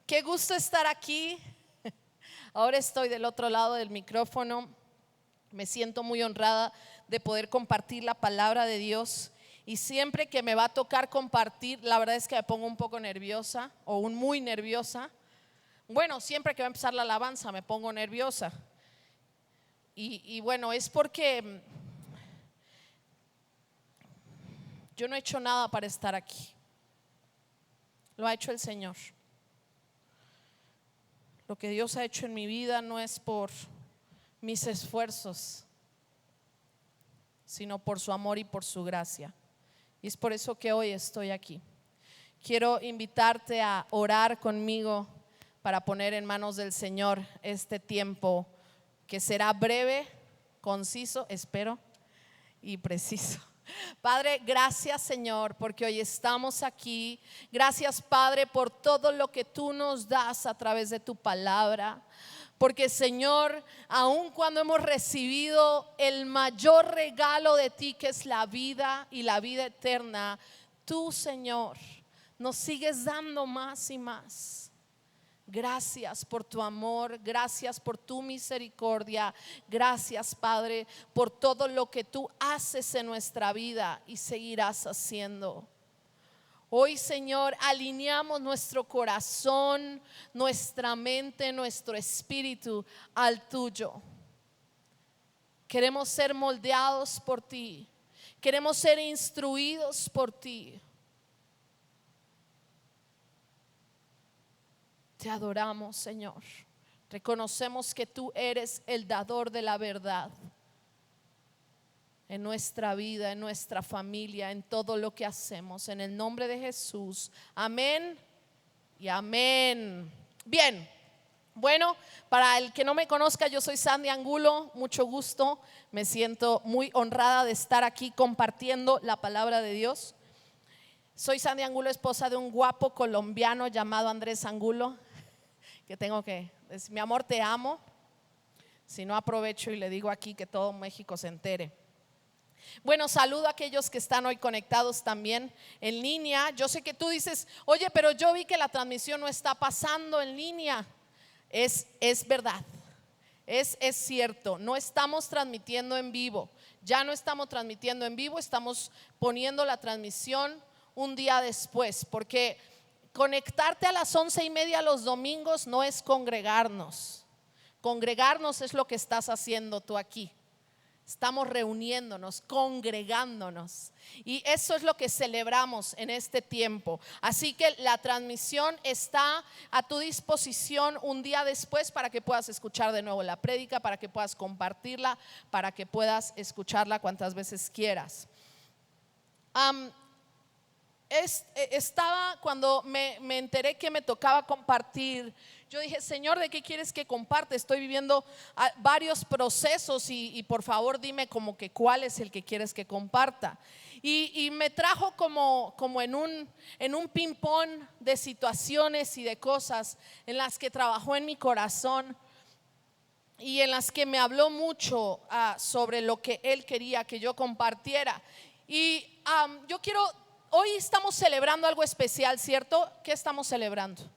Qué gusto estar aquí. Ahora estoy del otro lado del micrófono. Me siento muy honrada de poder compartir la palabra de Dios. Y siempre que me va a tocar compartir, la verdad es que me pongo un poco nerviosa o muy nerviosa. Bueno, siempre que va a empezar la alabanza me pongo nerviosa. Y bueno, es porque yo no he hecho nada para estar aquí. Lo ha hecho el Señor. Lo que Dios ha hecho en mi vida no es por mis esfuerzos, sino por su amor y por su gracia. Y es por eso que hoy estoy aquí. Quiero invitarte a orar conmigo para poner en manos del Señor este tiempo que será breve, conciso, espero, y preciso. Padre, gracias Señor porque hoy estamos aquí. Gracias Padre por todo lo que tú nos das a través de tu palabra. Porque Señor, aun cuando hemos recibido el mayor regalo de ti, que es la vida y la vida eterna, tú Señor nos sigues dando más y más. Gracias por tu amor, gracias por tu misericordia, gracias Padre por todo lo que tú haces en nuestra vida y seguirás haciendo. Hoy Señor alineamos nuestro corazón, nuestra mente, nuestro espíritu al tuyo. Queremos ser moldeados por ti, queremos ser instruidos por ti. Te adoramos, Señor. Reconocemos que tú eres el dador de la verdad en nuestra vida, en nuestra familia, en todo lo que hacemos. En el nombre de Jesús. Amén y amén. Bien, bueno, para el que no me conozca, yo soy Sandy Angulo. Mucho gusto. Me siento muy honrada de estar aquí compartiendo la palabra de Dios. Soy Sandy Angulo, esposa de un guapo colombiano llamado Andrés Angulo. Que tengo que decir, mi amor, te amo. Si no, aprovecho y le digo aquí que todo México se entere. Bueno, saludo a aquellos que están hoy conectados también en línea. Yo sé que tú dices, oye, pero yo vi que la transmisión no está pasando en línea. Es verdad, es cierto, no estamos transmitiendo en vivo. Ya no estamos transmitiendo en vivo, estamos poniendo la transmisión un día después, porque conectarte a las 11:30 los domingos no es congregarnos. Congregarnos es lo que estás haciendo tú aquí. Estamos reuniéndonos, congregándonos. Y eso es lo que celebramos en este tiempo. Así que la transmisión está a tu disposición un día después para que puedas escuchar de nuevo la prédica, para que puedas compartirla, para que puedas escucharla cuantas veces quieras. Estaba cuando me enteré que me tocaba compartir. Yo dije, Señor, ¿de qué quieres que comparte? Estoy viviendo varios procesos y por favor dime como que cuál es el que quieres que comparta. Y me trajo como en un ping-pong de situaciones y de cosas en las que trabajó en mi corazón y en las que me habló mucho sobre lo que Él quería que yo compartiera. Y yo quiero... Hoy estamos celebrando algo especial, ¿cierto? ¿Qué estamos celebrando?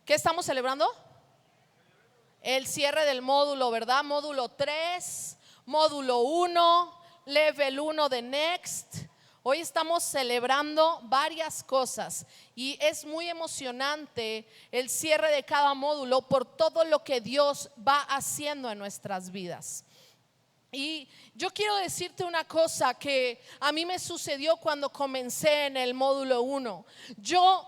¿Qué estamos celebrando? El cierre del módulo, ¿verdad? Módulo 3, módulo 1, level 1 de Next. Hoy estamos celebrando varias cosas y es muy emocionante el cierre de cada módulo por todo lo que Dios va haciendo en nuestras vidas. Y yo quiero decirte una cosa que a mí me sucedió cuando comencé en el módulo 1. Yo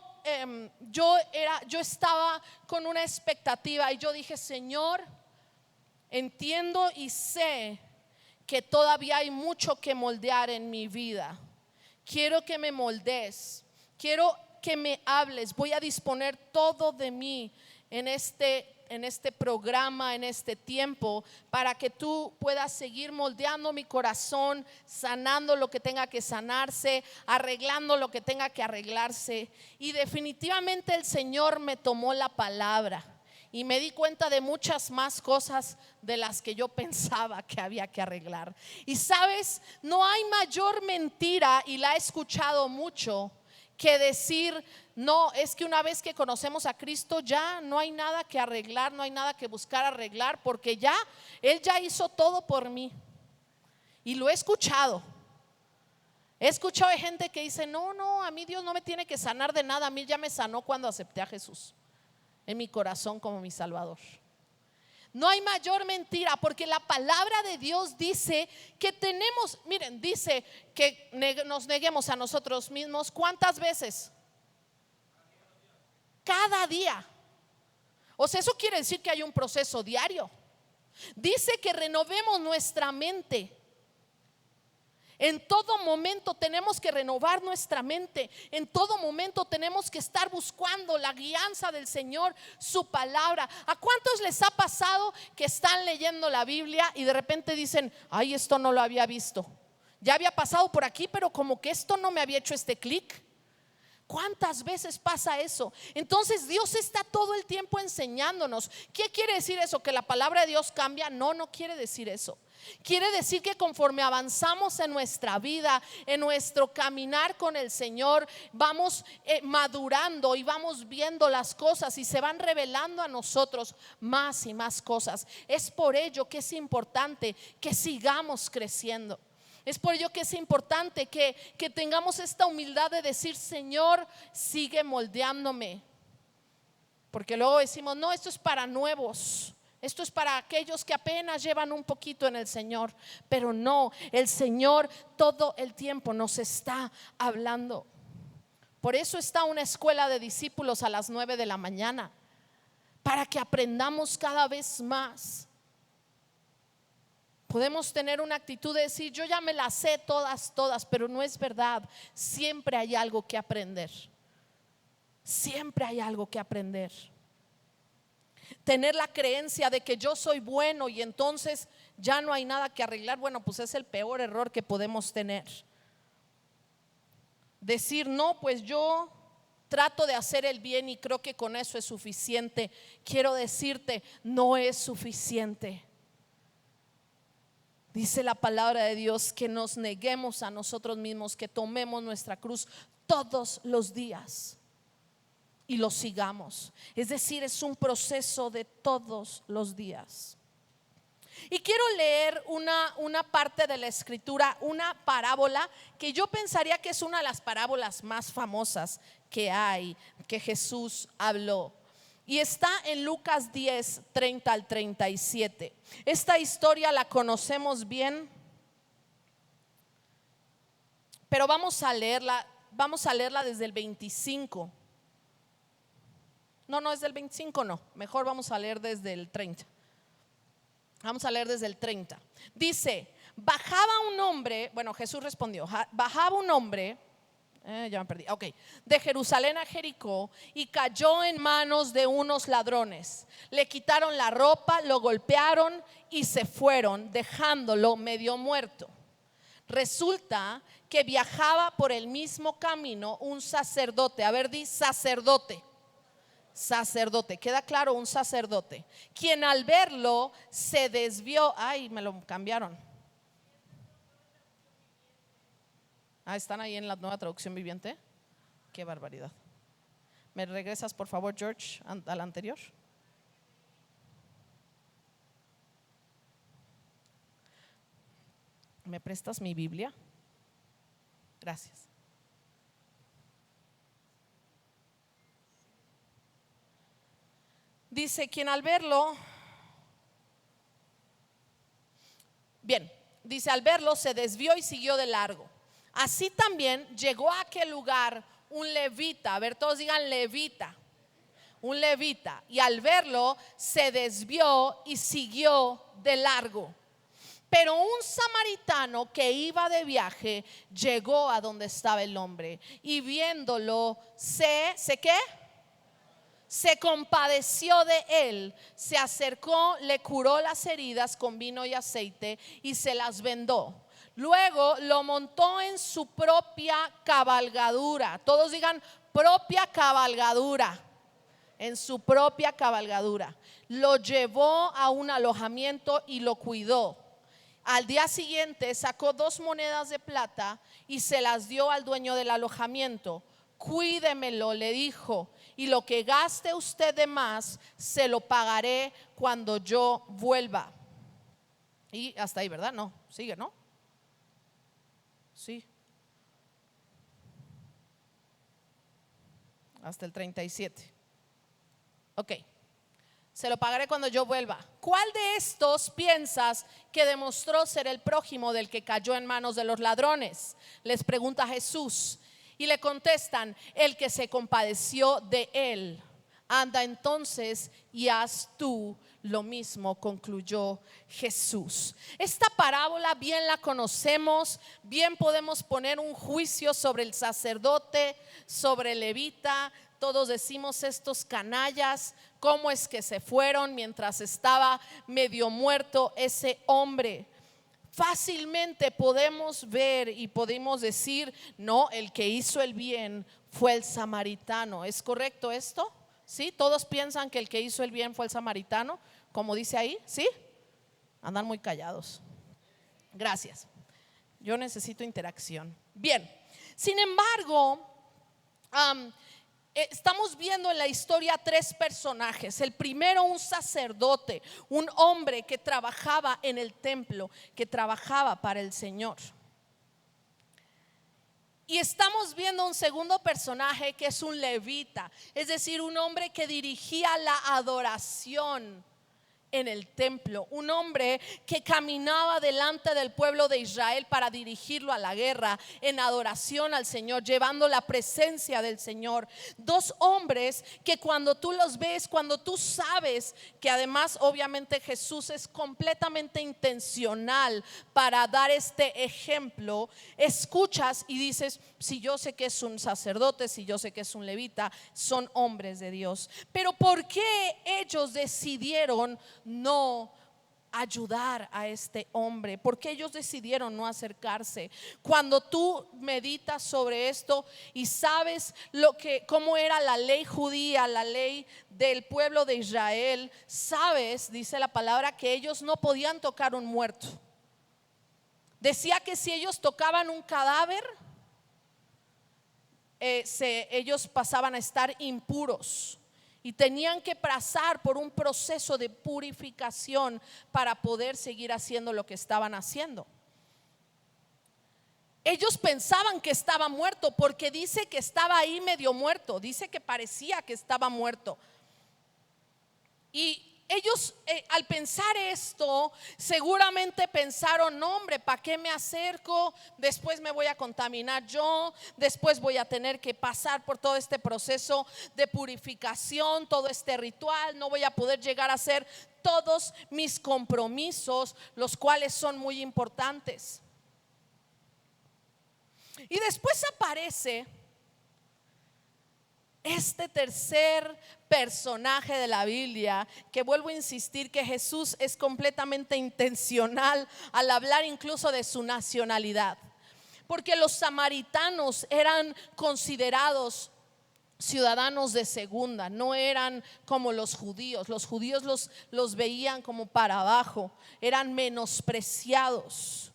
estaba con una expectativa y yo dije, Señor, entiendo y sé que todavía hay mucho que moldear en mi vida. Quiero que me moldees, quiero que me hables, voy a disponer todo de mí en este programa, en este tiempo, para que tú puedas seguir moldeando mi corazón, sanando lo que tenga que sanarse, arreglando lo que tenga que arreglarse. Y definitivamente el Señor me tomó la palabra y me di cuenta de muchas más cosas de las que yo pensaba que había que arreglar. Y sabes, no hay mayor mentira, y la he escuchado mucho, que decir, no, es que una vez que conocemos a Cristo ya no hay nada que arreglar, no hay nada que buscar arreglar, porque ya Él ya hizo todo por mí. Y lo he escuchado. He escuchado de gente que dice, no, a mí Dios no me tiene que sanar de nada, a mí ya me sanó cuando acepté a Jesús en mi corazón como mi Salvador. No hay mayor mentira, porque la palabra de Dios dice que tenemos, miren, dice que nos neguemos a nosotros mismos. ¿Cuántas veces? Cada día. O sea, eso quiere decir que hay un proceso diario. Dice que renovemos nuestra mente. En todo momento tenemos que renovar nuestra mente. En todo momento tenemos que estar buscando la guianza del Señor, su palabra. ¿A cuántos les ha pasado que están leyendo la Biblia y de repente dicen, ay, esto no lo había visto? Ya había pasado por aquí, pero como que esto no me había hecho este clic. ¿Cuántas veces pasa eso? Entonces Dios está todo el tiempo enseñándonos. ¿Qué quiere decir eso? ¿Que la palabra de Dios cambia? No, no quiere decir eso. Quiere decir que conforme avanzamos en nuestra vida, en nuestro caminar con el Señor, vamos madurando y vamos viendo las cosas y se van revelando a nosotros más y más cosas. Es por ello que es importante que sigamos creciendo. Es por ello que es importante que tengamos esta humildad de decir, Señor, sigue moldeándome. Porque luego decimos, no, esto es para nuevos. Esto es para aquellos que apenas llevan un poquito en el Señor. Pero no, el Señor todo el tiempo nos está hablando. Por eso está una escuela de discípulos a las 9 de la mañana, para que aprendamos cada vez más. Podemos tener una actitud de decir, yo ya me las sé todas, pero no es verdad. Siempre hay algo que aprender. Siempre hay algo que aprender. Tener la creencia de que yo soy bueno y entonces ya no hay nada que arreglar, bueno, pues es el peor error que podemos tener. Decir, no, pues yo trato de hacer el bien y creo que con eso es suficiente. Quiero decirte, no es suficiente. Dice la palabra de Dios que nos neguemos a nosotros mismos, que tomemos nuestra cruz todos los días y lo sigamos. Es decir, es un proceso de todos los días. Y quiero leer una parte de la escritura, una parábola que yo pensaría que es una de las parábolas más famosas que hay, que Jesús habló. Y está en Lucas 10, 30 al 37. Esta historia la conocemos bien, pero vamos a leerla desde el 25. No, es del 25, no. Mejor vamos a leer desde el 30. Vamos a leer desde el 30. Dice, bajaba un hombre, bueno, Jesús respondió, bajaba un hombre, ya me perdí, ok, de Jerusalén a Jericó y cayó en manos de unos ladrones. Le quitaron la ropa, lo golpearon y se fueron, dejándolo medio muerto. Resulta que viajaba por el mismo camino un sacerdote. A ver, di sacerdote. Sacerdote, queda claro, un sacerdote, quien al verlo se desvió. Ay, me lo cambiaron. Están ahí en la Nueva Traducción Viviente. Qué barbaridad. ¿Me regresas por favor, George, al anterior? ¿Me prestas mi Biblia? Gracias. Dice, quien al verlo, dice, al verlo se desvió y siguió de largo. Así también llegó a aquel lugar un levita. A ver, todos digan levita. Un levita. Y al verlo se desvió y siguió de largo. Pero un samaritano que iba de viaje llegó a donde estaba el hombre y viéndolo se compadeció de él, se acercó, le curó las heridas con vino y aceite y se las vendó. Luego lo montó en su propia cabalgadura. Todos digan propia cabalgadura. En su propia cabalgadura. Lo llevó a un alojamiento y lo cuidó. Al día siguiente sacó 2 monedas de plata y se las dio al dueño del alojamiento. cuídemelo, le dijo, y lo que gaste usted de más, se lo pagaré cuando yo vuelva. Y hasta ahí, ¿verdad? No, sigue, ¿no? Sí. Hasta el 37. Ok. Se lo pagaré cuando yo vuelva. ¿Cuál de estos piensas que demostró ser el prójimo del que cayó en manos de los ladrones? Les pregunta Jesús. Y le contestan, el que se compadeció de él. Anda entonces y haz tú lo mismo, concluyó Jesús. Esta parábola bien la conocemos, bien podemos poner un juicio sobre el sacerdote, sobre el levita. Todos decimos, estos canallas, cómo es que se fueron mientras estaba medio muerto ese hombre. Fácilmente podemos ver y podemos decir, no, el que hizo el bien fue el samaritano. ¿Es correcto esto? ¿Sí? ¿Todos piensan que el que hizo el bien fue el samaritano? Como dice ahí, ¿sí? Andan muy callados. Gracias. Yo necesito interacción. Bien, sin embargo, estamos viendo en la historia tres personajes. El primero, un sacerdote, un hombre que trabajaba en el templo, que trabajaba para el Señor. Y estamos viendo un segundo personaje que es un levita, es decir, un hombre que dirigía la adoración en el templo, un hombre que caminaba delante del pueblo de Israel para dirigirlo a la guerra en adoración al Señor, llevando la presencia del Señor. Dos hombres que cuando tú los ves, cuando tú sabes que además obviamente Jesús es completamente intencional para dar este ejemplo, escuchas y dices, si yo sé que es un sacerdote, si yo sé que es un levita, son hombres de Dios. Pero ¿por qué ellos decidieron no ayudar a este hombre? Porque ellos decidieron no acercarse. Cuando tú meditas sobre esto y sabes cómo era la ley judía, la ley del pueblo de Israel, sabes, dice la palabra, que ellos no podían tocar un muerto. Decía que si ellos tocaban un cadáver, ellos pasaban a estar impuros. Y tenían que pasar por un proceso de purificación para poder seguir haciendo lo que estaban haciendo. Ellos pensaban que estaba muerto porque dice que estaba ahí medio muerto, dice que parecía que estaba muerto. Y ellos al pensar esto seguramente pensaron, no hombre, ¿para qué me acerco? Después me voy a contaminar yo, después voy a tener que pasar por todo este proceso de purificación, todo este ritual, no voy a poder llegar a hacer todos mis compromisos, los cuales son muy importantes. Y después aparece este tercer personaje de la Biblia, que vuelvo a insistir que Jesús es completamente intencional al hablar incluso de su nacionalidad, porque los samaritanos eran considerados ciudadanos de segunda, no eran como los judíos. Los judíos los veían como para abajo, eran menospreciados.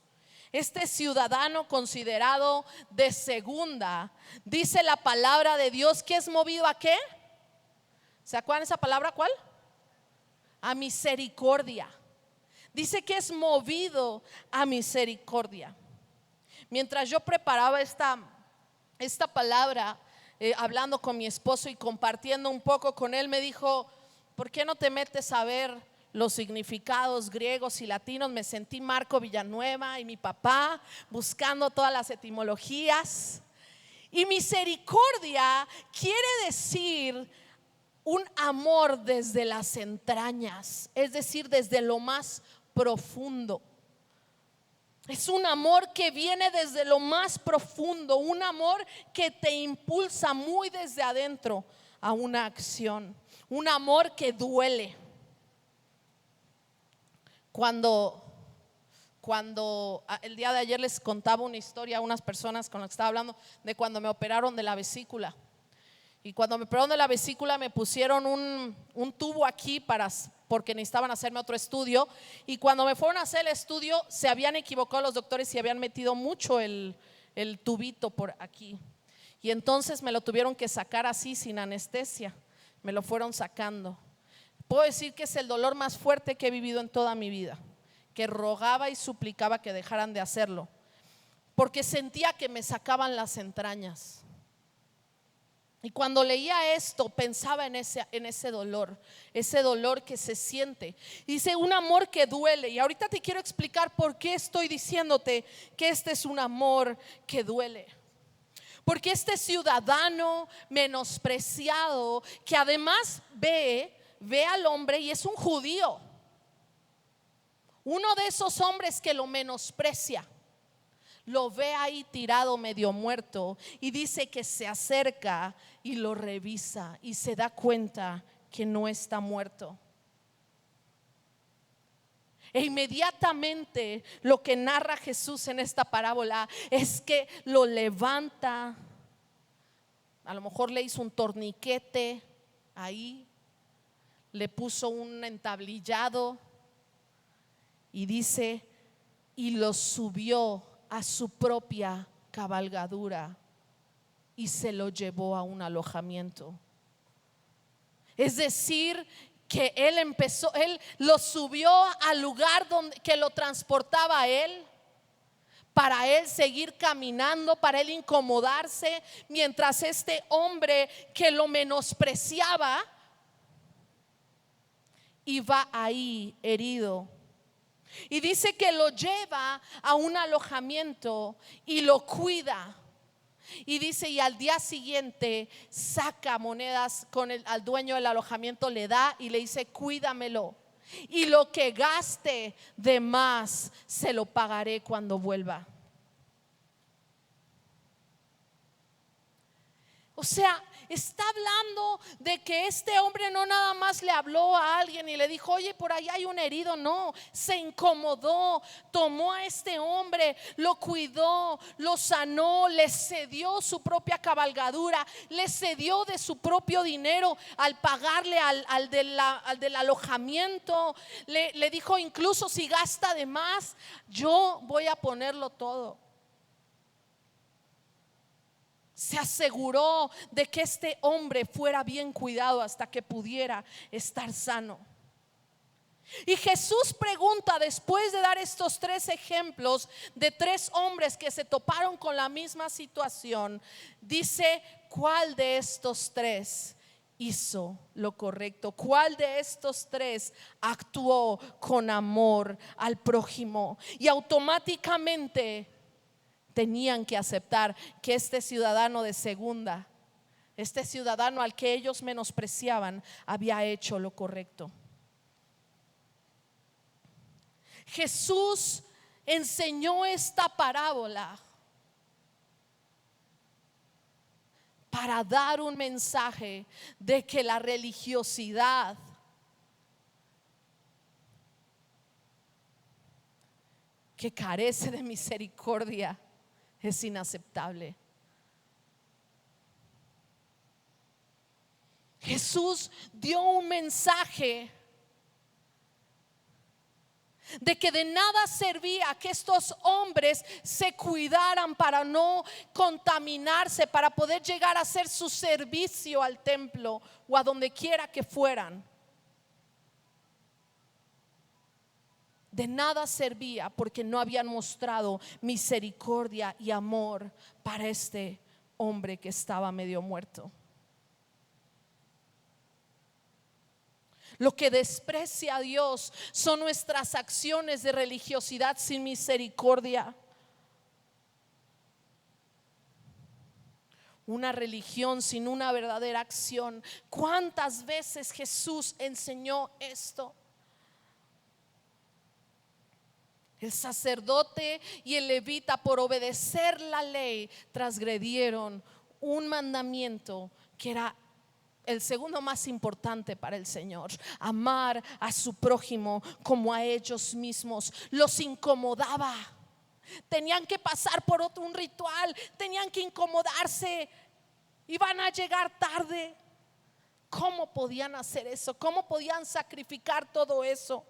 Este ciudadano considerado de segunda, dice la palabra de Dios que es movido ¿a qué? ¿Se acuerdan esa palabra cuál? A misericordia. Dice que es movido a misericordia. Mientras yo preparaba esta palabra, hablando con mi esposo y compartiendo un poco con él, me dijo, ¿por qué no te metes a ver los significados griegos y latinos? Me sentí Marco Villanueva y mi papá buscando todas las etimologías. Y misericordia quiere decir un amor desde las entrañas, es decir, desde lo más profundo. Es un amor que viene desde lo más profundo, un amor que te impulsa muy desde adentro a una acción, un amor que duele. Cuando el día de ayer les contaba una historia a unas personas con las que estaba hablando de cuando me operaron de la vesícula. Y cuando me operaron de la vesícula me pusieron un tubo aquí porque necesitaban hacerme otro estudio. Y cuando me fueron a hacer el estudio se habían equivocado los doctores y habían metido mucho el tubito por aquí. Y entonces me lo tuvieron que sacar así sin anestesia. Me lo fueron sacando. Puedo decir que es el dolor más fuerte que he vivido en toda mi vida, que rogaba y suplicaba que dejaran de hacerlo, porque sentía que me sacaban las entrañas. Y cuando leía esto pensaba en ese dolor que se siente. Dice un amor que duele. Y ahorita te quiero explicar por qué estoy diciéndote que este es un amor que duele. Porque este ciudadano menospreciado, que además ve al hombre y es un judío, uno de esos hombres que lo menosprecia, lo ve ahí tirado medio muerto y dice que se acerca y lo revisa y se da cuenta que no está muerto. E inmediatamente lo que narra Jesús en esta parábola es que lo levanta. A lo mejor le hizo un torniquete ahí, le puso un entablillado y dice, y lo subió a su propia cabalgadura y se lo llevó a un alojamiento. Es decir, que él lo subió al lugar que lo transportaba a él, para él seguir caminando, para él incomodarse, mientras este hombre que lo menospreciaba iba ahí herido. Y dice que lo lleva a un alojamiento y lo cuida. Y dice, y al día siguiente saca monedas al dueño del alojamiento, le da y le dice, cuídamelo. Y lo que gaste de más se lo pagaré cuando vuelva. O sea, está hablando de que este hombre no nada más le habló a alguien y le dijo, oye, por ahí hay un herido. No, se incomodó, tomó a este hombre, lo cuidó, lo sanó, le cedió su propia cabalgadura, le cedió de su propio dinero al pagarle al del alojamiento. Le dijo, incluso si gasta de más, yo voy a ponerlo todo. Se aseguró de que este hombre fuera bien cuidado hasta que pudiera estar sano. Y Jesús pregunta, después de dar estos 3 ejemplos de 3 hombres que se toparon con la misma situación, dice, ¿cuál de estos 3 hizo lo correcto? ¿Cuál de estos 3 actuó con amor al prójimo? Y automáticamente tenían que aceptar que este ciudadano de segunda, este ciudadano al que ellos menospreciaban, había hecho lo correcto. Jesús enseñó esta parábola para dar un mensaje de que la religiosidad que carece de misericordia es inaceptable. Jesús dio un mensaje de que de nada servía que estos hombres se cuidaran para no contaminarse, para poder llegar a hacer su servicio al templo o a donde quiera que fueran. De nada servía porque no habían mostrado misericordia y amor para este hombre que estaba medio muerto. Lo que desprecia a Dios son nuestras acciones de religiosidad sin misericordia. Una religión sin una verdadera acción. ¿Cuántas veces Jesús enseñó esto? El sacerdote y el levita, por obedecer la ley, transgredieron un mandamiento que era el segundo más importante para el Señor: amar a su prójimo como a ellos mismos. Los incomodaba. Tenían que pasar por un ritual, tenían que incomodarse, iban a llegar tarde. ¿Cómo podían hacer eso? ¿Cómo podían sacrificar todo eso?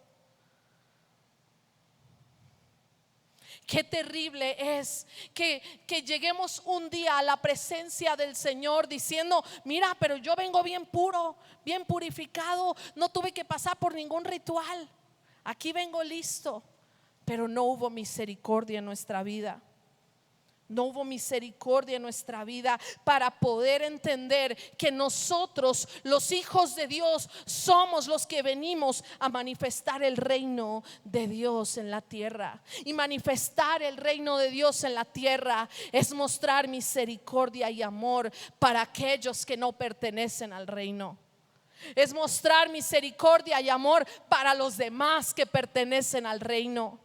Qué terrible es que lleguemos un día a la presencia del Señor diciendo: mira, pero yo vengo bien puro, bien purificado, no tuve que pasar por ningún ritual, aquí vengo listo. Pero no hubo misericordia en nuestra vida. No hubo misericordia en nuestra vida para poder entender que nosotros, los hijos de Dios, somos los que venimos a manifestar el reino de Dios en la tierra. Y manifestar el reino de Dios en la tierra es mostrar misericordia y amor para aquellos que no pertenecen al reino. Es mostrar misericordia y amor para los demás que pertenecen al reino.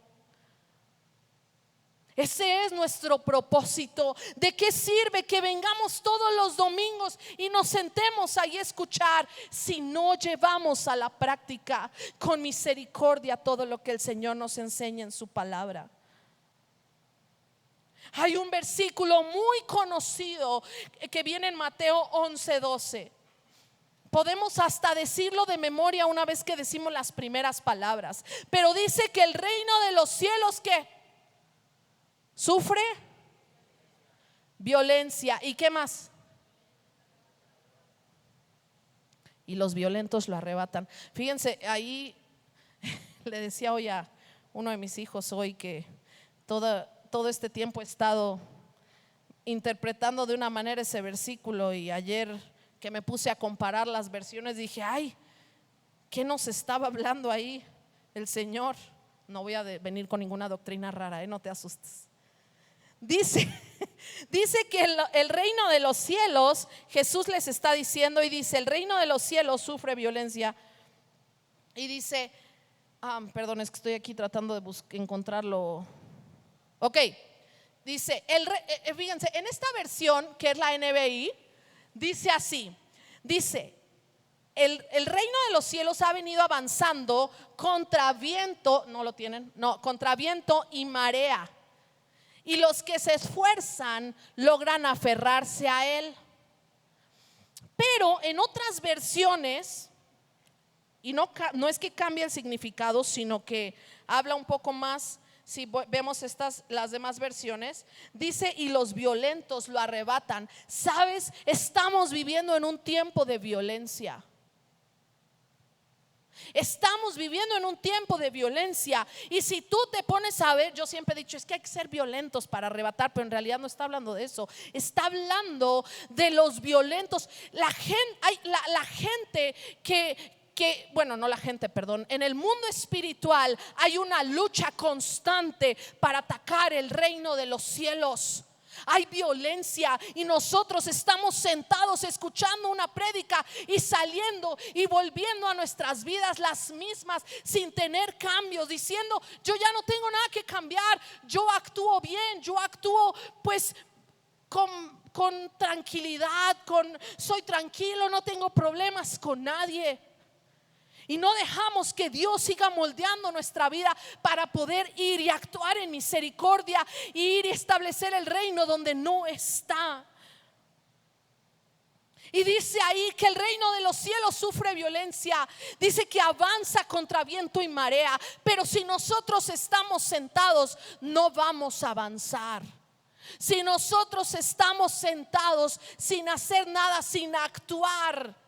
Ese es nuestro propósito. ¿De qué sirve que vengamos todos los domingos y nos sentemos ahí a escuchar si no llevamos a la práctica con misericordia todo lo que el Señor nos enseña en su palabra? Hay un versículo muy conocido que viene en Mateo 11:12. Podemos hasta decirlo de memoria una vez que decimos las primeras palabras, pero dice que el reino de los cielos, ¿qué? Sufre violencia. ¿Y qué más? Y los violentos lo arrebatan. Fíjense, ahí le decía hoy a uno de mis hijos hoy que todo este tiempo he estado interpretando de una manera ese versículo, y ayer que me puse a comparar las versiones dije: ay, ¿qué nos estaba hablando ahí el Señor? No voy a venir con ninguna doctrina rara, no te asustes. Dice que el reino de los cielos, Jesús les está diciendo, y dice: el reino de los cielos sufre violencia. Y dice, perdón, es que estoy aquí tratando de encontrarlo. Ok, dice, fíjense, en esta versión que es la NBI, dice así, dice: el reino de los cielos ha venido avanzando contra viento, no lo tienen, no, contra viento y marea. Y los que se esfuerzan logran aferrarse a él. Pero en otras versiones, y no es que cambie el significado, sino que habla un poco más. Si vemos las demás versiones, dice: y los violentos lo arrebatan. ¿Sabes? Estamos viviendo en un tiempo de violencia. Estamos viviendo en un tiempo de violencia. Y si tú te pones a ver, yo siempre he dicho: es que hay que ser violentos para arrebatar, pero en realidad no está hablando de eso. Está hablando de los violentos. La gente bueno, no la gente, perdón. En el mundo espiritual hay una lucha constante para atacar el reino de los cielos. Hay violencia y nosotros estamos sentados escuchando una prédica y saliendo y volviendo a nuestras vidas las mismas sin tener cambios, diciendo: yo ya no tengo nada que cambiar, yo actúo bien, yo actúo pues con tranquilidad, soy tranquilo, no tengo problemas con nadie. Y no dejamos que Dios siga moldeando nuestra vida para poder ir y actuar en misericordia, e ir y establecer el reino donde no está. Y dice ahí que el reino de los cielos sufre violencia. Dice que avanza contra viento y marea. Pero si nosotros estamos sentados, no vamos a avanzar. Si nosotros estamos sentados sin hacer nada, sin actuar,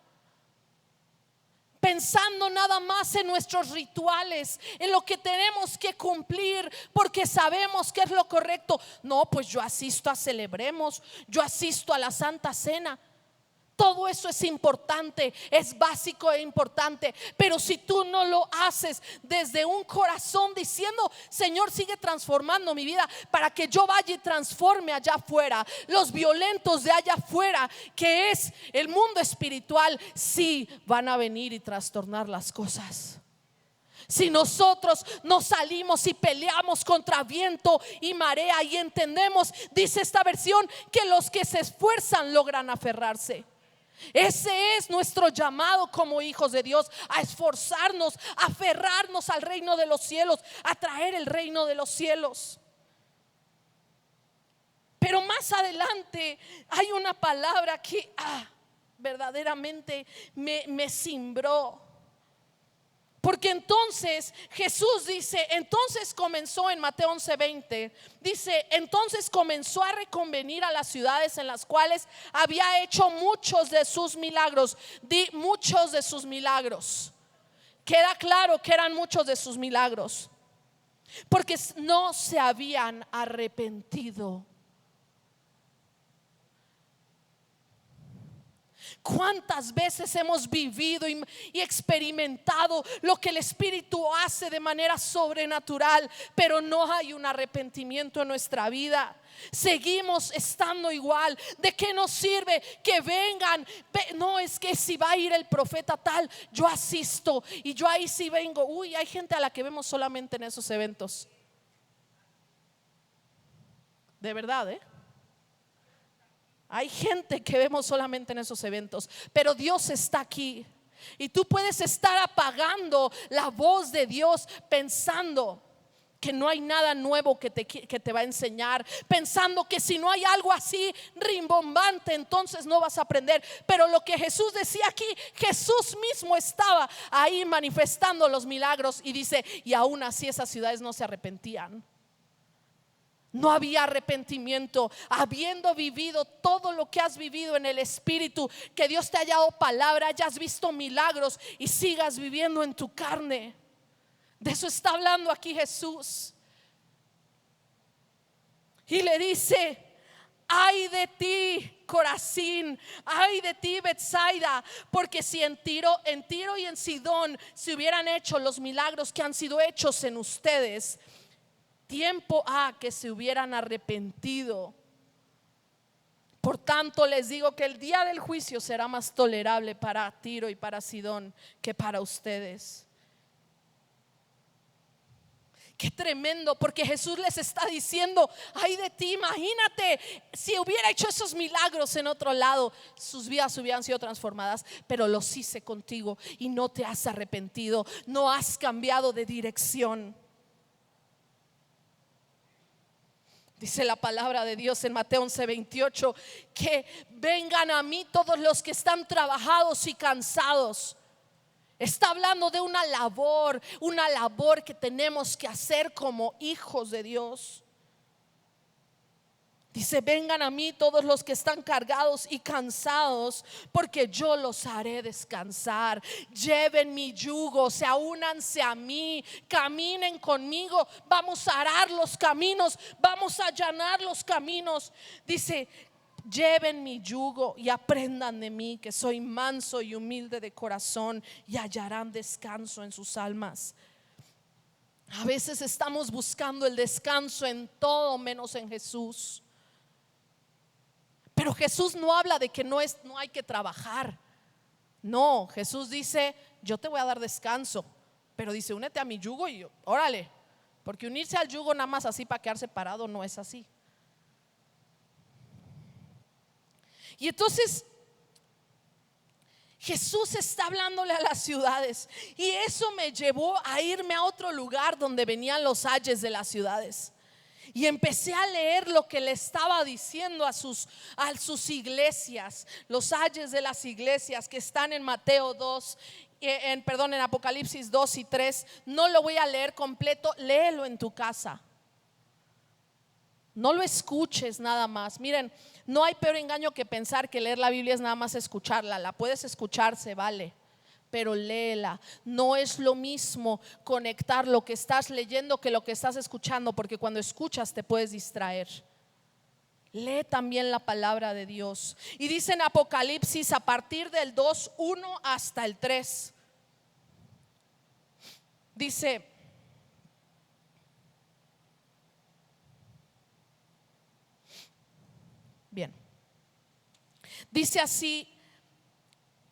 pensando nada más en nuestros rituales, en lo que tenemos que cumplir porque sabemos que es lo correcto. No, pues yo asisto a Celebremos, yo asisto a la Santa Cena. Todo eso es importante, es básico e importante. Pero si tú no lo haces desde un corazón diciendo: Señor, sigue transformando mi vida para que yo vaya y transforme allá afuera, los violentos de allá afuera, que es el mundo espiritual, sí van a venir y trastornar las cosas. Si nosotros nos salimos y peleamos contra viento y marea y entendemos, dice esta versión, que los que se esfuerzan logran aferrarse. Ese es nuestro llamado como hijos de Dios: a esforzarnos, a aferrarnos al reino de los cielos, a traer el reino de los cielos. Pero más adelante hay una palabra que verdaderamente me cimbró. Porque entonces Jesús dice, entonces comenzó en Mateo 11:20, dice, entonces comenzó a reconvenir a las ciudades en las cuales había hecho muchos de sus milagros. Di muchos de sus milagros. Queda claro que eran muchos de sus milagros, porque no se habían arrepentido. ¿Cuántas veces hemos vivido y experimentado lo que el Espíritu hace de manera sobrenatural, pero no hay un arrepentimiento en nuestra vida? Seguimos estando igual. ¿De qué nos sirve que vengan? No, es que si va a ir el profeta tal, yo asisto y yo ahí sí vengo. Uy, hay gente a la que vemos solamente en esos eventos. De verdad, hay gente que vemos solamente en esos eventos, pero Dios está aquí. Y tú puedes estar apagando la voz de Dios pensando que no hay nada nuevo que te va a enseñar, pensando que si no hay algo así rimbombante, entonces no vas a aprender. Pero lo que Jesús decía aquí, Jesús mismo estaba ahí manifestando los milagros y dice, y aún así esas ciudades no se arrepentían. No había arrepentimiento, habiendo vivido todo lo que has vivido en el Espíritu, que Dios te haya dado palabra, hayas visto milagros y sigas viviendo en tu carne. De eso está hablando aquí Jesús. Y le dice, ay de ti, Corazín, ay de ti, Betsaida, porque si en Tiro y en Sidón se hubieran hecho los milagros que han sido hechos en ustedes, tiempo que se hubieran arrepentido. Por tanto les digo que el día del juicio será más tolerable para Tiro y para Sidón que para ustedes. Qué tremendo, porque Jesús les está diciendo, ay de ti, imagínate si hubiera hecho esos milagros en otro lado, sus vidas hubieran sido transformadas, pero los hice contigo y no te has arrepentido, no has cambiado de dirección. Dice la palabra de Dios en Mateo 11:28, que vengan a mí todos los que están trabajados y cansados. Está hablando de una labor que tenemos que hacer como hijos de Dios. Dice, vengan a mí todos los que están cargados y cansados, porque yo los haré descansar. Lleven mi yugo, únanse a mí, caminen conmigo. Vamos a arar los caminos, vamos a allanar los caminos. Dice, lleven mi yugo y aprendan de mí, que soy manso y humilde de corazón, y hallarán descanso en sus almas. A veces estamos buscando el descanso en todo menos en Jesús. Pero Jesús no habla de que no hay que trabajar. No, Jesús dice, yo te voy a dar descanso, pero dice, únete a mi yugo y órale, porque unirse al yugo nada más así para quedarse parado no es así. Y entonces Jesús está hablándole a las ciudades, y eso me llevó a irme a otro lugar donde venían los ayes de las ciudades. Y empecé a leer lo que le estaba diciendo a sus iglesias, los ayes de las iglesias que están en Mateo 2, en Apocalipsis 2 y 3. No lo voy a leer completo, léelo en tu casa. No lo escuches nada más. Miren, no hay peor engaño que pensar que leer la Biblia es nada más escucharla. La puedes escuchar, se vale, pero léela. No es lo mismo conectar lo que estás leyendo que lo que estás escuchando, porque cuando escuchas te puedes distraer. Lee también la palabra de Dios. Y dice en Apocalipsis, a partir del 2:1 hasta el 3, dice: bien, dice así: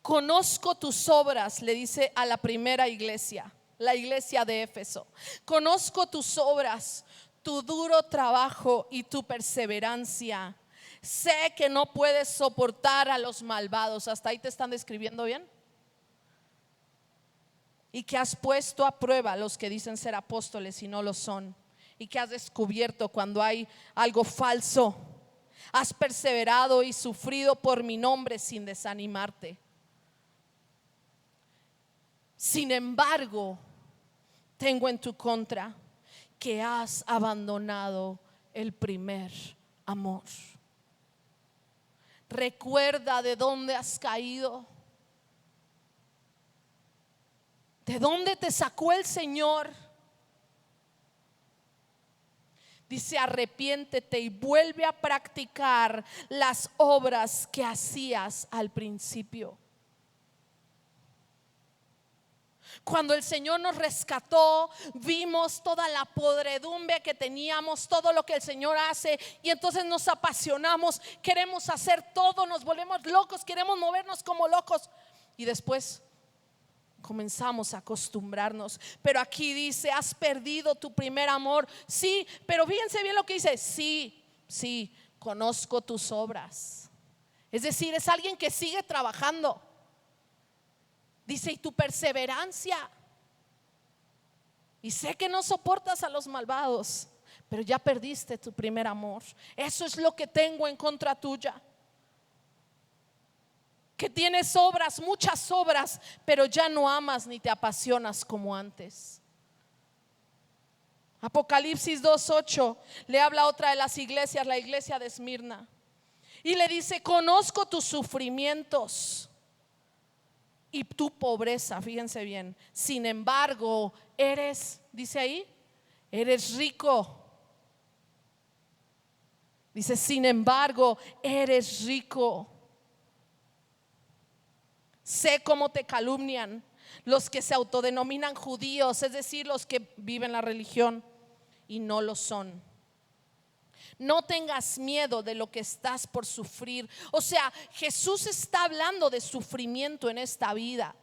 conozco tus obras, le dice a la primera iglesia, la iglesia de Éfeso. Conozco tus obras, tu duro trabajo y tu perseverancia. Sé que no puedes soportar a los malvados. ¿Hasta ahí te están describiendo bien? Y que has puesto a prueba a los que dicen ser apóstoles y no lo son, y que has descubierto cuando hay algo falso. Has perseverado y sufrido por mi nombre sin desanimarte. Sin embargo, tengo en tu contra que has abandonado el primer amor. Recuerda de dónde has caído, de dónde te sacó el Señor. Dice: arrepiéntete y vuelve a practicar las obras que hacías al principio. Cuando el Señor nos rescató, vimos toda la podredumbre que teníamos, todo lo que el Señor hace, y entonces nos apasionamos, queremos hacer todo, nos volvemos locos, queremos movernos como locos, y después comenzamos a acostumbrarnos. Pero aquí dice: has perdido tu primer amor. Sí, pero fíjense bien lo que dice: sí, conozco tus obras. Es decir, es alguien que sigue trabajando. Dice: y tu perseverancia. Y sé que no soportas a los malvados, pero ya perdiste tu primer amor. Eso es lo que tengo en contra tuya. Que tienes obras, muchas obras, pero ya no amas ni te apasionas como antes. Apocalipsis 2:8 le habla a otra de las iglesias, la iglesia de Esmirna, y le dice: conozco tus sufrimientos y tu pobreza. Fíjense bien. Sin embargo, dice ahí, eres rico. Dice: sin embargo, eres rico. Sé cómo te calumnian los que se autodenominan judíos, es decir, los que viven la religión y no lo son. No tengas miedo de lo que estás por sufrir. O sea, Jesús está hablando de sufrimiento en esta vida.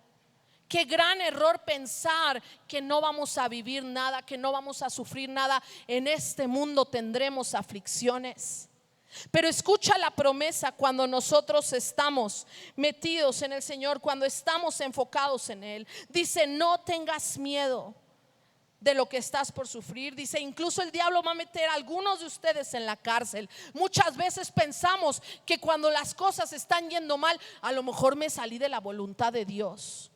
Qué gran error pensar que no vamos a vivir nada, que no vamos a sufrir nada. En este mundo tendremos aflicciones. Pero escucha la promesa cuando nosotros estamos metidos en el Señor, cuando estamos enfocados en Él. Dice: no tengas miedo de lo que estás por sufrir. Dice: incluso el diablo va a meter a algunos de ustedes en la cárcel. Muchas veces pensamos que cuando las cosas están yendo mal, a lo mejor me salí de la voluntad de Dios.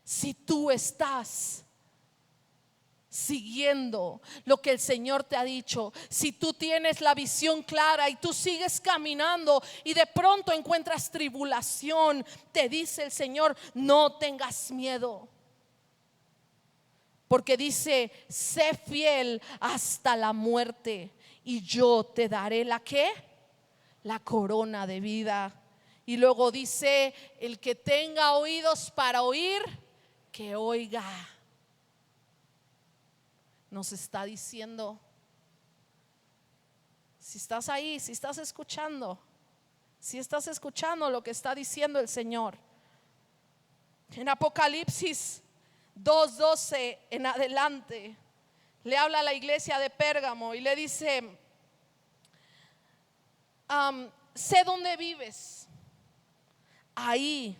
Si tú estás siguiendo lo que el Señor te ha dicho, si tú tienes la visión clara y tú sigues caminando y de pronto encuentras tribulación, te dice el Señor: no tengas miedo. Porque dice: sé fiel hasta la muerte y yo te daré la ¿qué? La corona de vida. Y luego dice: el que tenga oídos para oír, que oiga. Nos está diciendo, si estás ahí, si estás escuchando lo que está diciendo el Señor. En Apocalipsis 2:12 en adelante le habla a la iglesia de Pérgamo y le dice: sé dónde vives, ahí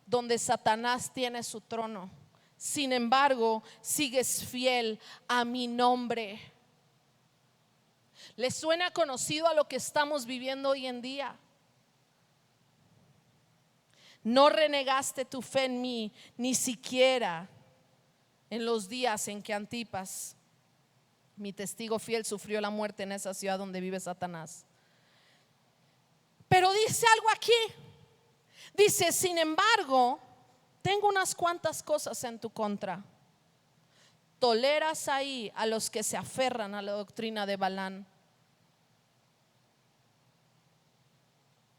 donde Satanás tiene su trono. Sin embargo, sigues fiel a mi nombre. ¿Le suena conocido a lo que estamos viviendo hoy en día? No renegaste tu fe en mí, ni siquiera en los días en que Antipas, mi testigo fiel, sufrió la muerte en esa ciudad donde vive Satanás. Pero dice algo aquí. Dice: sin embargo, tengo unas cuantas cosas en tu contra. Toleras ahí a los que se aferran a la doctrina de Balaam.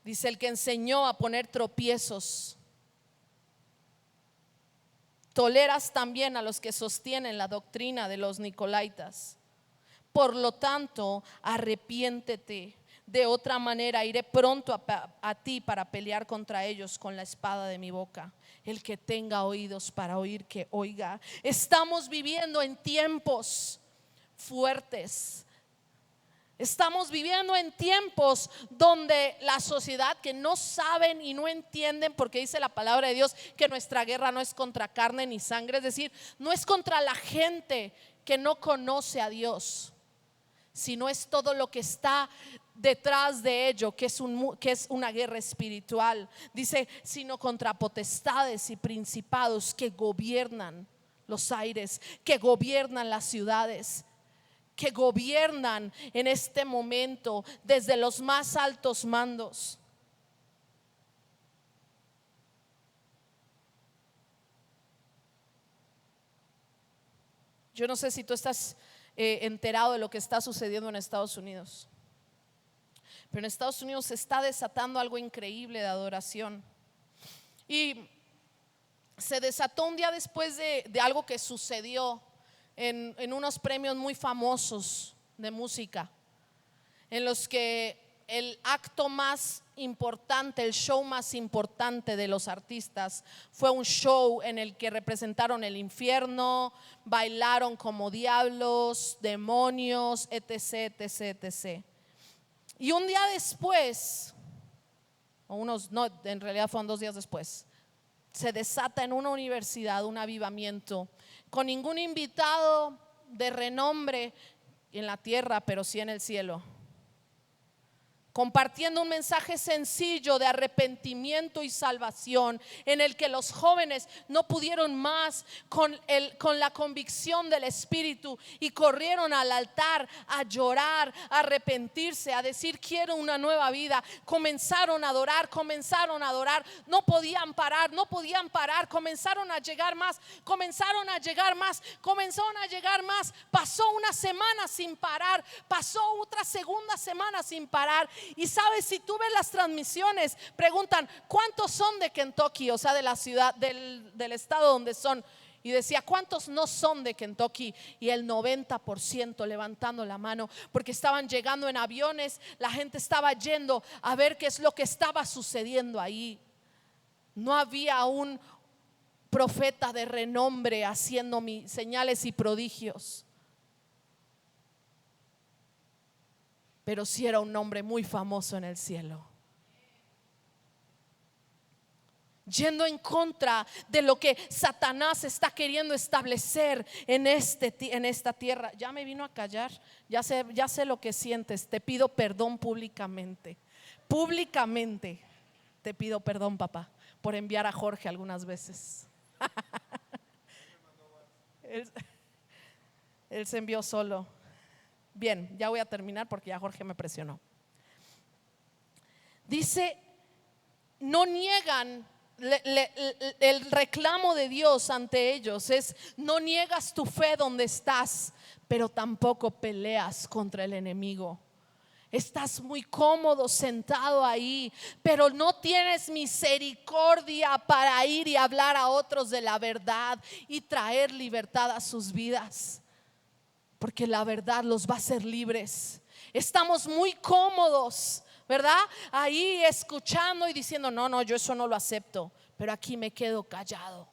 Dice: el que enseñó a poner tropiezos. Toleras también a los que sostienen la doctrina de los nicolaítas. Por lo tanto, arrepiéntete. De otra manera iré pronto a ti para pelear contra ellos con la espada de mi boca. El que tenga oídos para oír, que oiga. Estamos viviendo en tiempos fuertes. Estamos viviendo en tiempos donde la sociedad, que no saben y no entienden, porque dice la palabra de Dios que nuestra guerra no es contra carne ni sangre, es decir, no es contra la gente que no conoce a Dios, sino es todo lo que está detrás de ello, que es una guerra espiritual. Dice, sino contra potestades y principados que gobiernan los aires, que gobiernan las ciudades, que gobiernan en este momento desde los más altos mandos. Yo no sé si tú estás enterado de lo que está sucediendo en Estados Unidos, pero en Estados Unidos se está desatando algo increíble de adoración. Y se desató un día después de algo que sucedió en unos premios muy famosos de música, en los que el acto más importante, el show más importante de los artistas fue un show en el que representaron el infierno, bailaron como diablos, demonios, etc, etc, etc. Y un día después, no, en realidad fueron 2 días después, se desata en una universidad un avivamiento con ningún invitado de renombre en la tierra, pero sí en el cielo, compartiendo un mensaje sencillo de arrepentimiento y salvación, en el que los jóvenes no pudieron más con la convicción del Espíritu y corrieron al altar a llorar, a arrepentirse, a decir quiero una nueva vida. Comenzaron a adorar, no podían parar, comenzaron a llegar más, pasó una semana sin parar, pasó otra segunda semana sin parar. Y sabes, si tú ves las transmisiones, preguntan ¿cuántos son de Kentucky? O sea, de la ciudad, del estado donde son. Y decía, ¿cuántos no son de Kentucky? Y el 90% levantando la mano, porque estaban llegando en aviones. La gente estaba yendo a ver qué es lo que estaba sucediendo ahí. No había un profeta de renombre haciendo señales y prodigios, pero sí era un nombre muy famoso en el cielo, yendo en contra de lo que Satanás está queriendo establecer en esta tierra. Ya me vino a callar, ya sé lo que sientes. Te pido perdón públicamente te pido perdón, papá, por enviar a Jorge algunas veces. Él se envió solo. Bien, ya voy a terminar porque ya Jorge me presionó. Dice, no niegan. El reclamo de Dios ante ellos es: no niegas tu fe donde estás, pero tampoco peleas contra el enemigo. Estás muy cómodo sentado ahí, pero no tienes misericordia para ir y hablar a otros de la verdad y traer libertad a sus vidas, porque la verdad los va a hacer libres. Estamos muy cómodos, ¿verdad? Ahí escuchando y diciendo no, yo eso no lo acepto, pero aquí me quedo callado.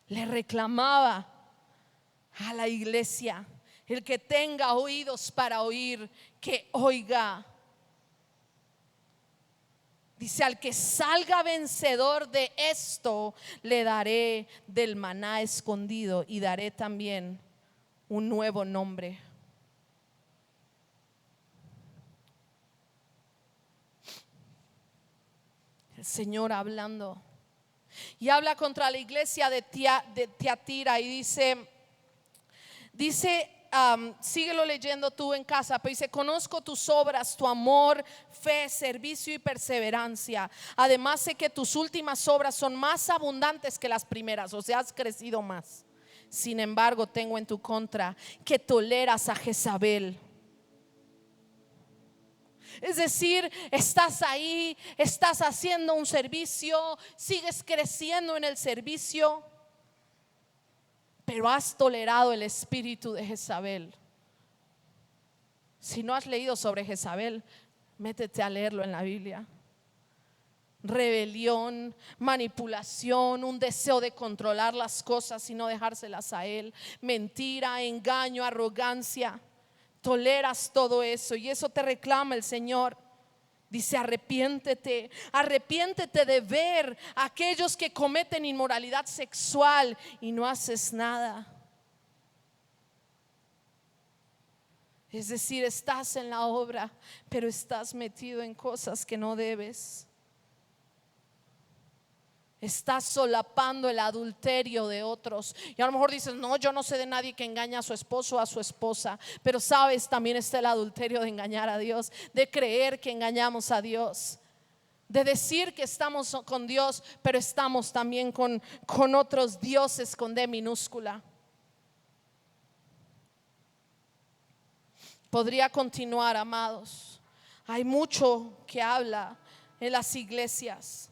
Le reclamaba a la iglesia: el que tenga oídos para oír, que oiga. Dice, al que salga vencedor de esto, le daré del maná escondido y daré también un nuevo nombre. El Señor hablando, y habla contra la iglesia de Tiatira y dice, síguelo leyendo tú en casa, pero dice: conozco tus obras, tu amor, fe, servicio y perseverancia. Además sé que tus últimas obras son más abundantes que las primeras, o sea, has crecido más. Sin embargo, tengo en tu contra que toleras a Jezabel. Es decir, estás ahí, estás haciendo un servicio, sigues creciendo en el servicio, pero has tolerado el espíritu de Jezabel. Si no has leído sobre Jezabel, métete a leerlo en la Biblia. Rebelión, manipulación, un deseo de controlar las cosas y no dejárselas a él, mentira, engaño, arrogancia. Toleras todo eso y eso te reclama el Señor. Dice: arrepiéntete de ver a aquellos que cometen inmoralidad sexual y no haces nada. Es decir, estás en la obra, pero estás metido en cosas que no debes. Estás solapando el adulterio de otros. Y a lo mejor dices, no, yo no sé de nadie que engaña a su esposo o a su esposa. Pero sabes, también está el adulterio de engañar a Dios, de creer que engañamos a Dios, de decir que estamos con Dios, pero estamos también con otros dioses con D minúscula. Podría continuar, amados. Hay mucho que habla en las iglesias.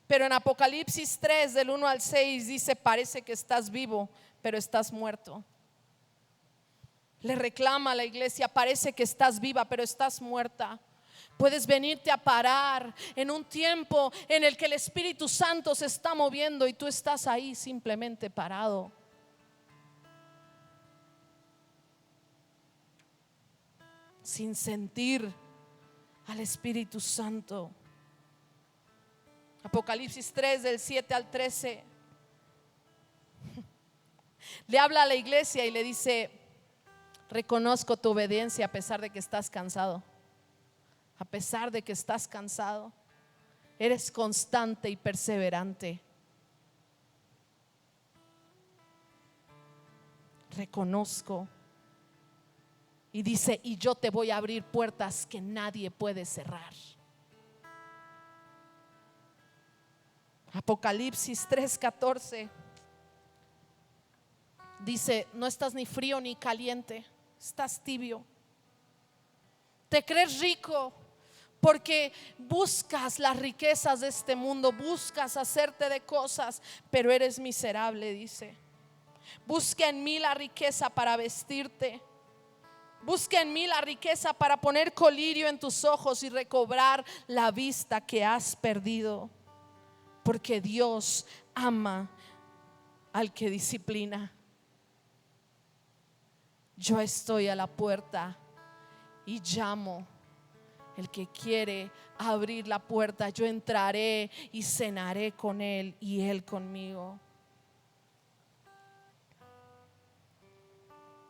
Pero en Apocalipsis 3 del 1 al 6 dice, parece que estás vivo, pero estás muerto. Le reclama a la iglesia, parece que estás viva, pero estás muerta. Puedes venirte a parar en un tiempo en el que el Espíritu Santo se está moviendo y tú estás ahí simplemente parado. Sin sentir al Espíritu Santo. Apocalipsis 3 del 7 al 13 le habla a la iglesia y le dice, reconozco tu obediencia a pesar de que estás cansado. A pesar de que estás cansado, eres constante y perseverante. Reconozco. Y dice, y yo te voy a abrir puertas que nadie puede cerrar. Apocalipsis 3:14 dice, no estás ni frío ni caliente, estás tibio. Te crees rico porque buscas las riquezas de este mundo, buscas hacerte de cosas, pero eres miserable, dice. Busca en mí la riqueza para vestirte. Busca en mí la riqueza para poner colirio en tus ojos y recobrar la vista que has perdido. Porque Dios ama al que disciplina. Yo estoy a la puerta y llamo. El que quiere abrir la puerta, yo entraré y cenaré con él y él conmigo.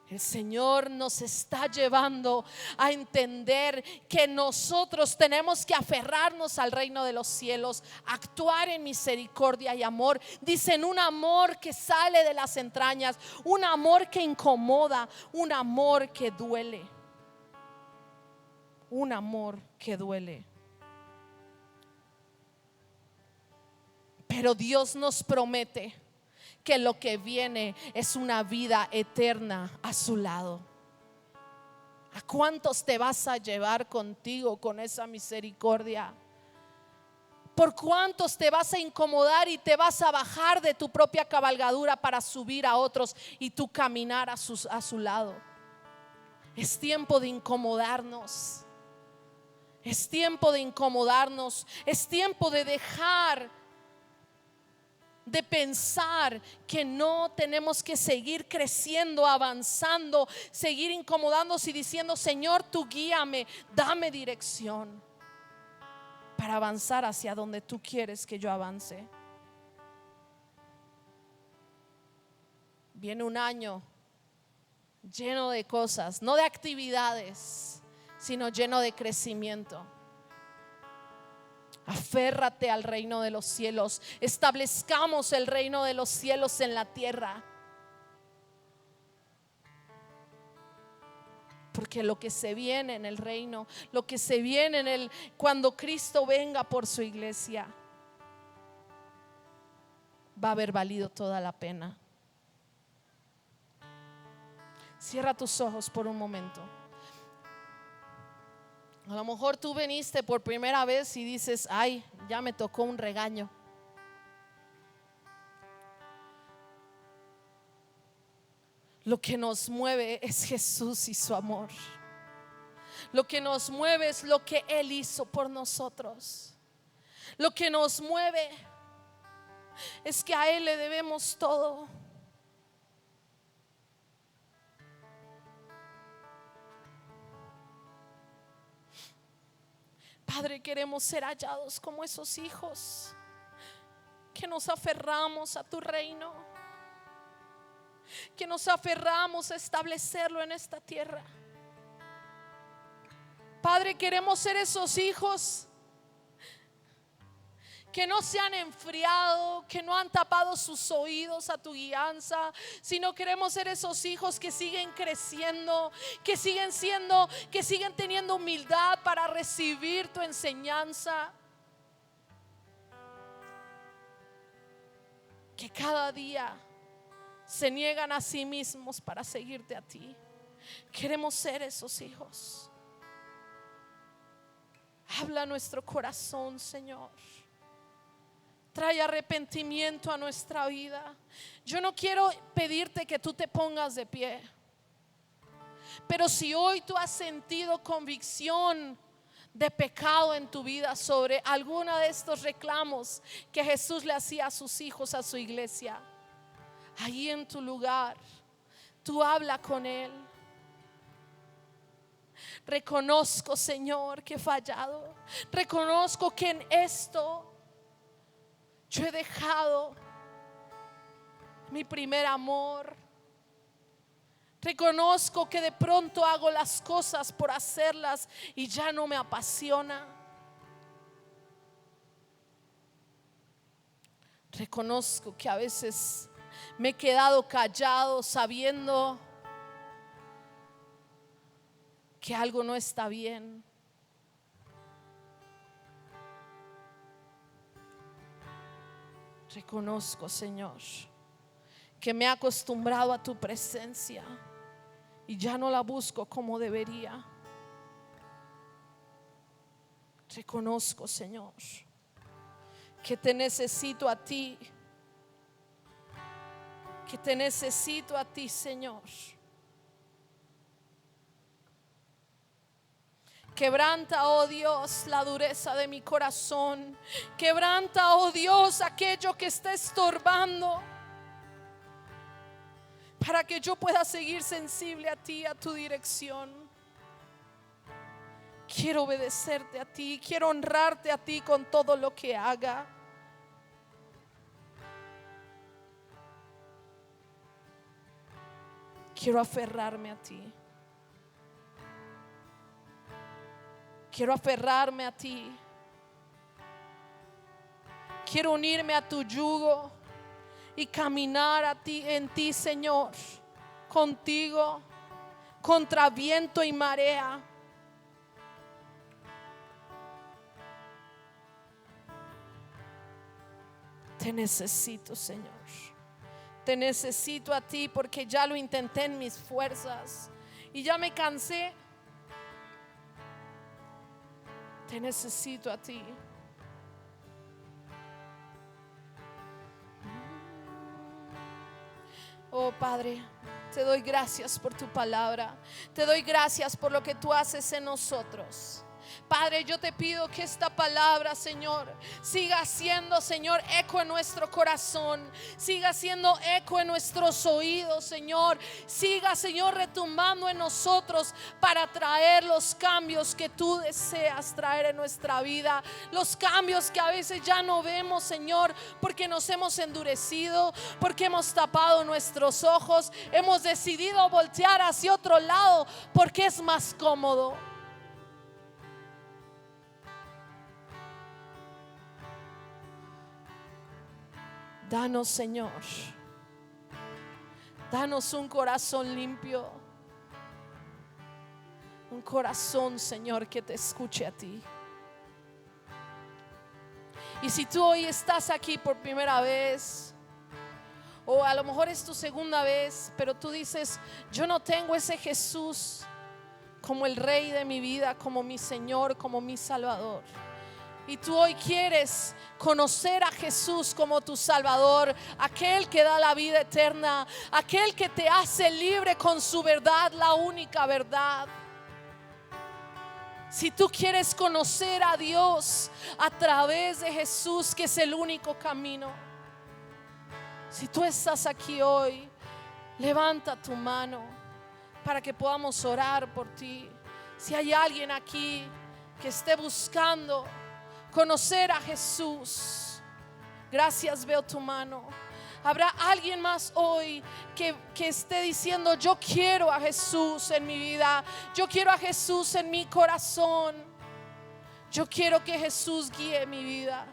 El Señor nos está llevando a entender que nosotros tenemos que aferrarnos al reino de los cielos, actuar en misericordia y amor. Dicen, un amor que sale de las entrañas, un amor que incomoda, un amor que duele. Un amor que duele. Pero Dios nos promete que lo que viene es una vida eterna a su lado. ¿A cuántos te vas a llevar contigo con esa misericordia? ¿Por cuántos te vas a incomodar y te vas a bajar de tu propia cabalgadura para subir a otros y tú caminar a su lado? Es tiempo de incomodarnos. Es tiempo de incomodarnos. Es tiempo de dejar de pensar que no tenemos que seguir creciendo, avanzando, seguir incomodándose y diciendo, Señor, tú guíame, dame dirección para avanzar hacia donde tú quieres que yo avance. Viene un año lleno de cosas, no de actividades, sino lleno de crecimiento. Aférrate al reino de los cielos. Establezcamos el reino de los cielos en la tierra. Porque lo que se viene en el reino, lo que se viene cuando Cristo venga por su iglesia, va a haber valido toda la pena. Cierra tus ojos por un momento. A lo mejor tú viniste por primera vez y dices, ay, ya me tocó un regaño. Lo que nos mueve es Jesús y su amor. Lo que nos mueve es lo que Él hizo por nosotros. Lo que nos mueve es que a Él le debemos todo. Padre, queremos ser hallados como esos hijos que nos aferramos a tu reino, que nos aferramos a establecerlo en esta tierra. Padre, queremos ser esos hijos que no se han enfriado, que no han tapado sus oídos a tu guianza, sino queremos ser esos hijos que siguen creciendo, que siguen teniendo humildad para recibir tu enseñanza, que cada día se niegan a sí mismos para seguirte a ti. Queremos ser esos hijos. Habla a nuestro corazón, Señor. Trae arrepentimiento a nuestra vida. Yo no quiero pedirte que tú te pongas de pie, pero si hoy tú has sentido convicción de pecado en tu vida sobre alguno de estos reclamos que Jesús le hacía a sus hijos, a su iglesia, ahí en tu lugar, tú habla con Él. Reconozco, Señor, que he fallado. Reconozco que en esto yo he dejado mi primer amor. Reconozco que de pronto hago las cosas por hacerlas y ya no me apasiona. Reconozco que a veces me he quedado callado sabiendo que algo no está bien. Reconozco, Señor, que me he acostumbrado a tu presencia y ya no la busco como debería. Reconozco, Señor, que te necesito a ti, Señor. Quebranta, oh Dios, la dureza de mi corazón. Quebranta, oh Dios, aquello que está estorbando, para que yo pueda seguir sensible a ti, a tu dirección. Quiero obedecerte a ti, quiero honrarte a ti con todo lo que haga. Quiero aferrarme a ti. Quiero aferrarme a ti. Quiero unirme a tu yugo y caminar en ti, Señor, contigo, contra viento y marea. Te necesito, Señor. Te necesito a ti, porque ya lo intenté en mis fuerzas y ya me cansé. Te necesito a ti. Oh Padre, te doy gracias por tu palabra. Te doy gracias por lo que tú haces en nosotros. Padre, yo te pido que esta palabra, Señor, siga siendo, Señor, eco en nuestro corazón. Siga siendo eco en nuestros oídos, Señor. Siga, Señor, retumbando en nosotros para traer los cambios que tú deseas traer en nuestra vida. Los cambios que a veces ya no vemos, Señor, porque nos hemos endurecido, porque hemos tapado nuestros ojos, hemos decidido voltear hacia otro lado porque es más cómodo. Danos, Señor, danos un corazón limpio, un corazón, Señor, que te escuche a ti. Y si tú hoy estás aquí por primera vez, o a lo mejor es tu segunda vez, pero tú dices: yo no tengo ese Jesús como el Rey de mi vida, como mi Señor, como mi Salvador. Y tú hoy quieres conocer a Jesús como tu Salvador, aquel que da la vida eterna, aquel que te hace libre con su verdad, la única verdad. Si tú quieres conocer a Dios a través de Jesús, que es el único camino, si tú estás aquí hoy, levanta tu mano para que podamos orar por ti. Si hay alguien aquí que esté buscando conocer a Jesús, gracias, veo tu mano. Habrá alguien más hoy que esté diciendo: yo quiero a Jesús en mi vida, yo quiero a Jesús en mi corazón, yo quiero que Jesús guíe mi vida.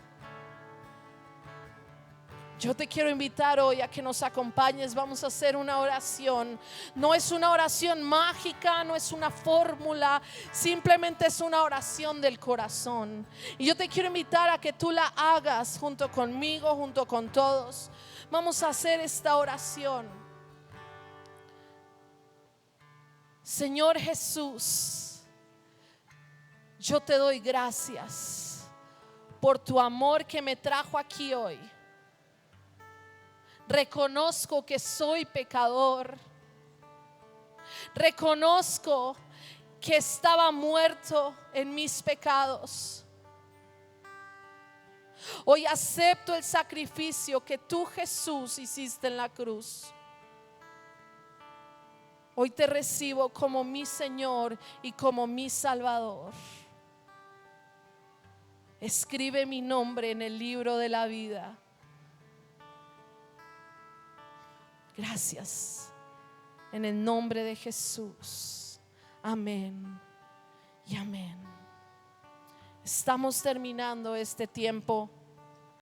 Yo te quiero invitar hoy a que nos acompañes. Vamos a hacer una oración. No es una oración mágica, no es una fórmula, simplemente es una oración del corazón. Y yo te quiero invitar a que tú la hagas junto conmigo, junto con todos. Vamos a hacer esta oración. Señor Jesús, yo te doy gracias por tu amor que me trajo aquí hoy. Reconozco que soy pecador. Reconozco que estaba muerto en mis pecados. Hoy acepto el sacrificio que tú, Jesús, hiciste en la cruz. Hoy te recibo como mi Señor y como mi Salvador. Escribe mi nombre en el libro de la vida. Gracias, en el nombre de Jesús. Amén y amén. Estamos terminando este tiempo